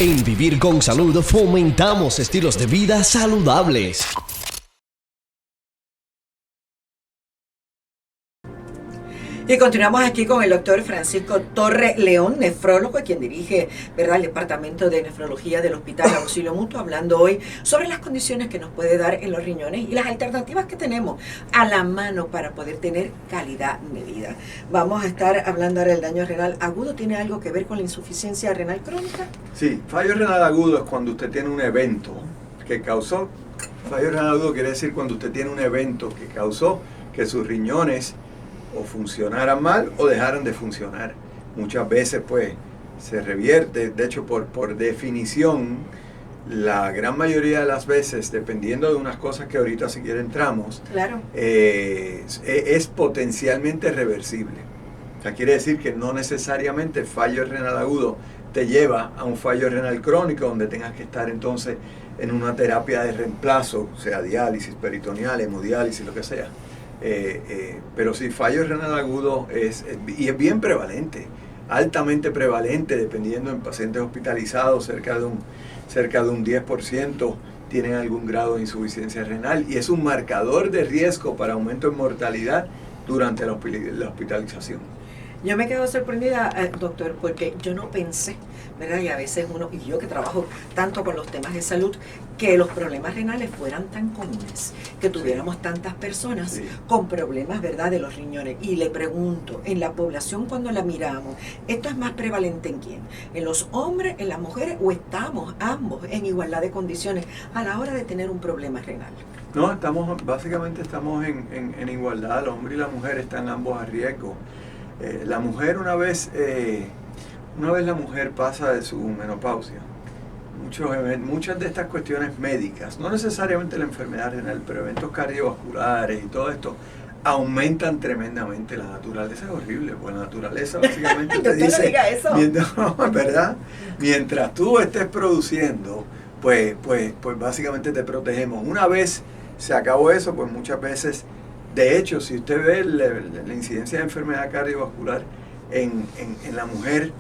En Vivir con Salud fomentamos estilos de vida saludables. Y continuamos aquí con el doctor Francisco Torre León, nefrólogo, quien dirige, ¿verdad?, el Departamento de Nefrología del Hospital Auxilio Mutuo, hablando hoy sobre las condiciones que nos puede dar en los riñones y las alternativas que tenemos a la mano para poder tener calidad de vida. Vamos a estar hablando ahora del daño renal agudo. ¿Tiene algo que ver con la insuficiencia renal crónica? Sí, fallo renal agudo es cuando usted tiene un evento que causó. Fallo renal agudo quiere decir cuando usted tiene un evento que causó que sus riñones o funcionaran mal o dejaran de funcionar. Muchas veces pues se revierte, de hecho por definición, la gran mayoría de las veces, dependiendo de unas cosas que ahorita si quiere entramos, Claro. Es potencialmente reversible. O sea, quiere decir que no necesariamente fallo renal agudo te lleva a un fallo renal crónico donde tengas que estar entonces en una terapia de reemplazo, sea diálisis peritoneal, hemodiálisis, lo que sea. Pero sí, fallo renal agudo es bien prevalente, altamente prevalente, dependiendo en pacientes hospitalizados, cerca de un 10% tienen algún grado de insuficiencia renal, y es un marcador de riesgo para aumento en mortalidad durante la hospitalización. Yo me quedo sorprendida, doctor, porque yo no pensé, ¿verdad? Y a veces y yo que trabajo tanto con los temas de salud, que los problemas renales fueran tan comunes, que tuviéramos tantas personas con problemas, ¿verdad?, de los riñones. Y le pregunto, en la población cuando la miramos, ¿esto es más prevalente en quién? ¿En los hombres, en las mujeres, o estamos ambos en igualdad de condiciones a la hora de tener un problema renal? No, básicamente estamos en igualdad. El hombre y la mujer están ambos a riesgo. La mujer una vez la mujer pasa de su menopausia, muchas de estas cuestiones médicas, no necesariamente la enfermedad renal, pero eventos cardiovasculares y todo esto, aumentan tremendamente. La naturaleza es horrible, pues la naturaleza básicamente te dice, no diga eso. ¿Verdad? Mientras tú estés produciendo, pues básicamente te protegemos. Una vez se acabó eso, pues muchas veces, de hecho, si usted ve la incidencia de enfermedad cardiovascular en la mujer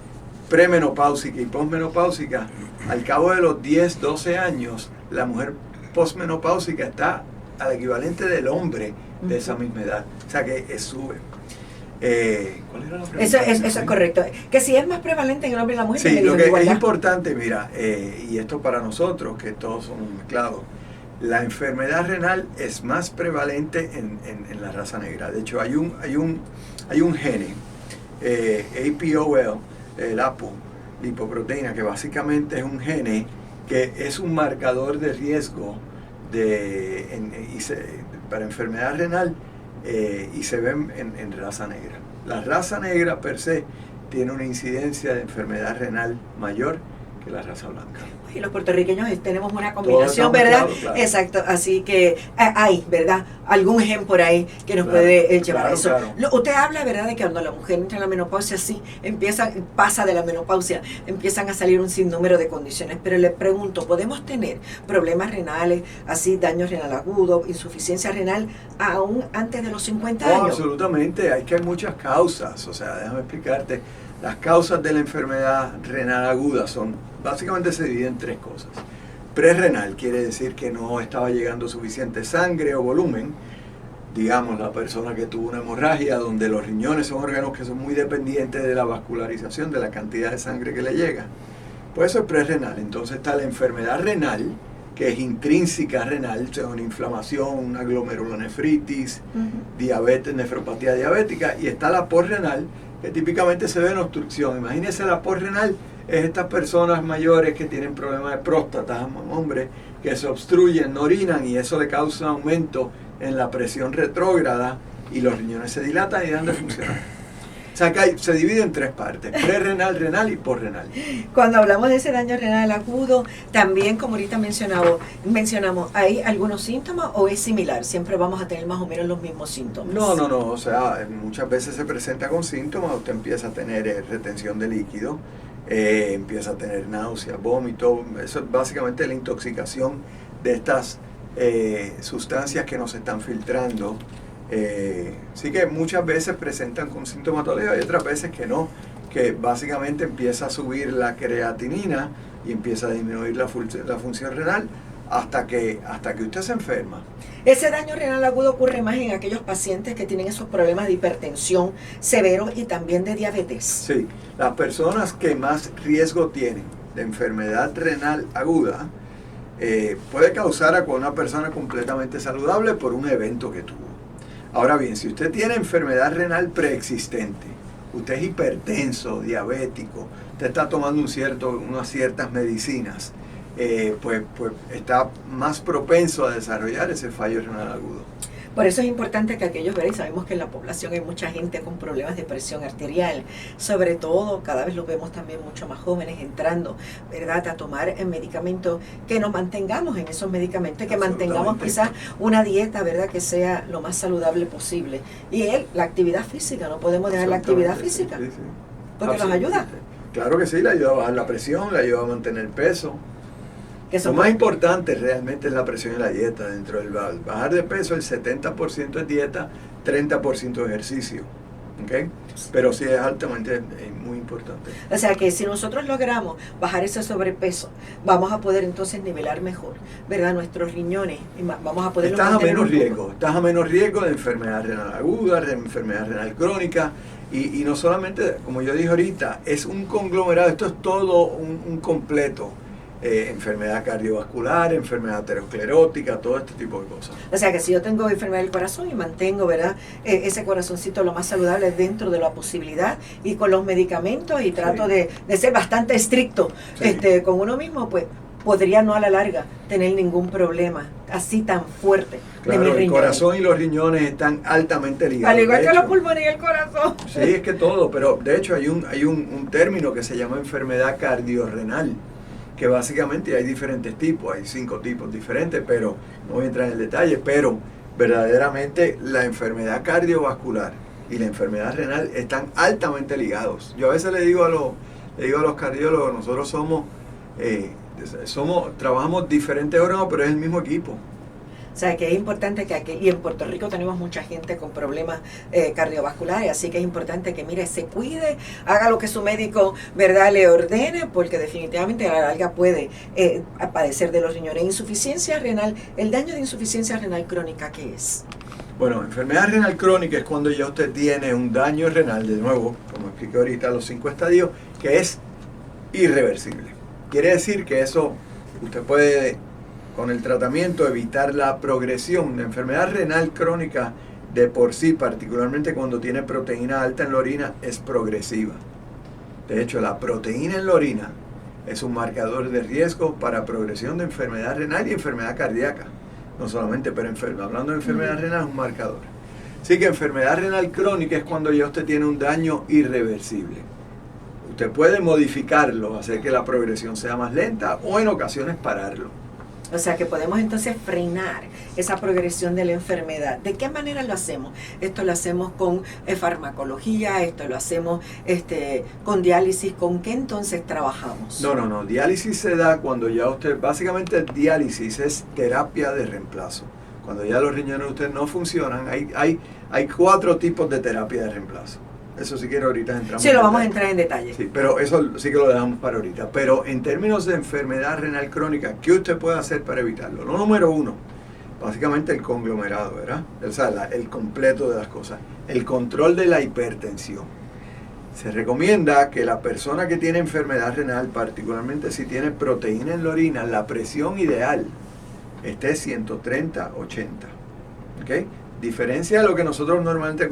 premenopáusica y posmenopáusica, al cabo de los 10, 12 años, la mujer posmenopáusica está al equivalente del hombre de esa misma edad. O sea que sube. ¿Cuál era la pregunta? Eso es correcto. Que si es más prevalente en el hombre y la mujer. Sí, lo que es importante, mira, y esto para nosotros, que todos somos mezclados, la enfermedad renal es más prevalente en la raza negra. De hecho, hay un gene, APOL, el APO, lipoproteína, que básicamente es un gene que es un marcador de riesgo para enfermedad renal, y se ve en raza negra. La raza negra per se tiene una incidencia de enfermedad renal mayor que la raza blanca. Y los puertorriqueños tenemos una combinación, ¿verdad? Claro. Exacto, así que hay, ¿verdad?, algún gen por ahí que nos puede llevar a eso. Claro. Usted habla, ¿verdad?, de que cuando la mujer entra en la menopausia, sí, pasa de la menopausia, empiezan a salir un sinnúmero de condiciones, pero le pregunto, ¿podemos tener problemas renales, así, daño renal agudo, insuficiencia renal, aún antes de los 50 años? Absolutamente, hay muchas causas. O sea, déjame explicarte. Las causas de la enfermedad renal aguda básicamente se dividen en tres cosas. Prerrenal quiere decir que no estaba llegando suficiente sangre o volumen. Digamos, la persona que tuvo una hemorragia, donde los riñones son órganos que son muy dependientes de la vascularización, de la cantidad de sangre que le llega. Pues eso es prerrenal. Entonces está la enfermedad renal, que es intrínseca renal, o sea, una inflamación, una glomerulonefritis, diabetes, nefropatía diabética, y está la posrenal, que típicamente se ve en obstrucción. Imagínense, la posrenal es estas personas mayores que tienen problemas de próstata, hombres que se obstruyen, no orinan, y eso le causa aumento en la presión retrógrada y los riñones se dilatan y dejan de funcionar. O sea que se divide en tres partes: prerrenal, renal y posrenal. Cuando hablamos de ese daño renal agudo, también, como ahorita mencionamos, ¿hay algunos síntomas o es similar? Siempre vamos a tener más o menos los mismos síntomas. No, o sea, muchas veces se presenta con síntomas. Usted empieza a tener retención de líquido, empieza a tener náuseas, vómito. Eso es básicamente la intoxicación de estas sustancias que nos están filtrando. Sí que muchas veces presentan con sintomatología y otras veces que no, que básicamente empieza a subir la creatinina y empieza a disminuir la función renal hasta que usted se enferma. Ese daño renal agudo ocurre más en aquellos pacientes que tienen esos problemas de hipertensión severos y también de diabetes. Sí, las personas que más riesgo tienen de enfermedad renal aguda puede causar a una persona completamente saludable por un evento que tuvo. Ahora bien, si usted tiene enfermedad renal preexistente, usted es hipertenso, diabético, usted está tomando unas ciertas medicinas, pues está más propenso a desarrollar ese fallo renal agudo. Por eso es importante que aquellos, ¿verdad? Y sabemos que en la población hay mucha gente con problemas de presión arterial, sobre todo cada vez lo vemos también mucho más jóvenes entrando, ¿verdad?, a tomar medicamentos, que nos mantengamos en esos medicamentos, que mantengamos quizás una dieta, ¿verdad?, que sea lo más saludable posible. Y la actividad física, no podemos dejar la actividad física, sí. Porque nos ayuda. Claro que sí, le ayuda a bajar la presión, le ayuda a mantener peso. Lo más importante realmente es la presión y la dieta dentro del bajar de peso. El 70% es dieta, 30% ejercicio, ¿okay? Pero sí es altamente muy importante. O sea que si nosotros logramos bajar ese sobrepeso, vamos a poder entonces nivelar mejor, ¿verdad?, nuestros riñones, y vamos a poder estás a menos riesgo de enfermedad renal aguda, de enfermedad renal crónica, y no solamente, como yo dije ahorita, es un conglomerado, esto es todo un completo. Enfermedad cardiovascular, enfermedad aterosclerótica, todo este tipo de cosas. O sea que si yo tengo enfermedad del corazón y mantengo, ¿verdad?, ese corazoncito lo más saludable dentro de la posibilidad y con los medicamentos, y trato de ser bastante estricto con uno mismo, pues podría no a la larga tener ningún problema así tan fuerte. Claro, el corazón y los riñones están altamente ligados. Al igual que los pulmones y el corazón. Sí, es que todo, pero de hecho hay un término que se llama enfermedad cardiorrenal, que básicamente hay diferentes tipos, hay 5 tipos diferentes, pero no voy a entrar en el detalle, pero verdaderamente la enfermedad cardiovascular y la enfermedad renal están altamente ligados. Yo a veces le digo a los cardiólogos, nosotros trabajamos diferentes órganos, pero es el mismo equipo. O sea, que es importante que aquí, y en Puerto Rico tenemos mucha gente con problemas cardiovasculares, así que es importante que, mire, se cuide, haga lo que su médico, ¿verdad?, le ordene, porque definitivamente a la larga puede padecer de los riñones. Insuficiencia renal, el daño de insuficiencia renal crónica, ¿qué es? Bueno, enfermedad renal crónica es cuando ya usted tiene un daño renal, de nuevo, como expliqué ahorita, los 5 estadios, que es irreversible. Quiere decir que eso usted puede, con el tratamiento, evitar la progresión. La enfermedad renal crónica de por sí, particularmente cuando tiene proteína alta en la orina, es progresiva. De hecho, la proteína en la orina es un marcador de riesgo para progresión de enfermedad renal y enfermedad cardíaca. No solamente, pero hablando de enfermedad renal es un marcador. Así que enfermedad renal crónica es cuando ya usted tiene un daño irreversible. Usted puede modificarlo, hacer que la progresión sea más lenta o en ocasiones pararlo. O sea que podemos entonces frenar esa progresión de la enfermedad. ¿De qué manera lo hacemos? Esto lo hacemos con farmacología, esto lo hacemos con diálisis. ¿Con qué entonces trabajamos? No. Diálisis se da cuando ya usted, básicamente diálisis es terapia de reemplazo. Cuando ya los riñones de usted no funcionan, hay 4 tipos de terapia de reemplazo. Eso si quiere ahorita entramos. Sí, lo vamos a entrar en detalle. Sí, pero eso sí que lo dejamos para ahorita. Pero en términos de enfermedad renal crónica, ¿qué usted puede hacer para evitarlo? Lo número 1, básicamente el conglomerado, ¿verdad? O sea, el completo de las cosas. El control de la hipertensión. Se recomienda que la persona que tiene enfermedad renal, particularmente si tiene proteína en la orina, la presión ideal esté 130-80. ¿Ok? Diferencia de lo que nosotros normalmente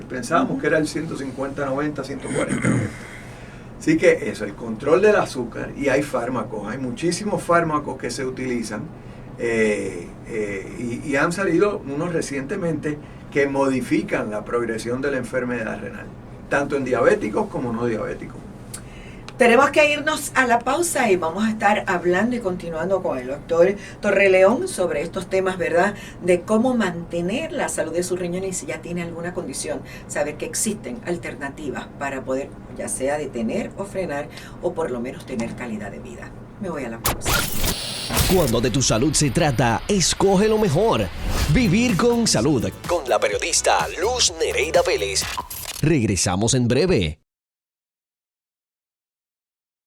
pensábamos que era el 150-90, 140-90. Así que eso, el control del azúcar, y hay fármacos, hay muchísimos fármacos que se utilizan y han salido unos recientemente que modifican la progresión de la enfermedad renal, tanto en diabéticos como no diabéticos. Tenemos que irnos a la pausa y vamos a estar hablando y continuando con el doctor Torreleón sobre estos temas, ¿verdad?, de cómo mantener la salud de sus riñones y si ya tiene alguna condición, saber que existen alternativas para poder ya sea detener o frenar o por lo menos tener calidad de vida. Me voy a la pausa. Cuando de tu salud se trata, escoge lo mejor. Vivir con salud. Con la periodista Luz Nereida Vélez. Regresamos en breve.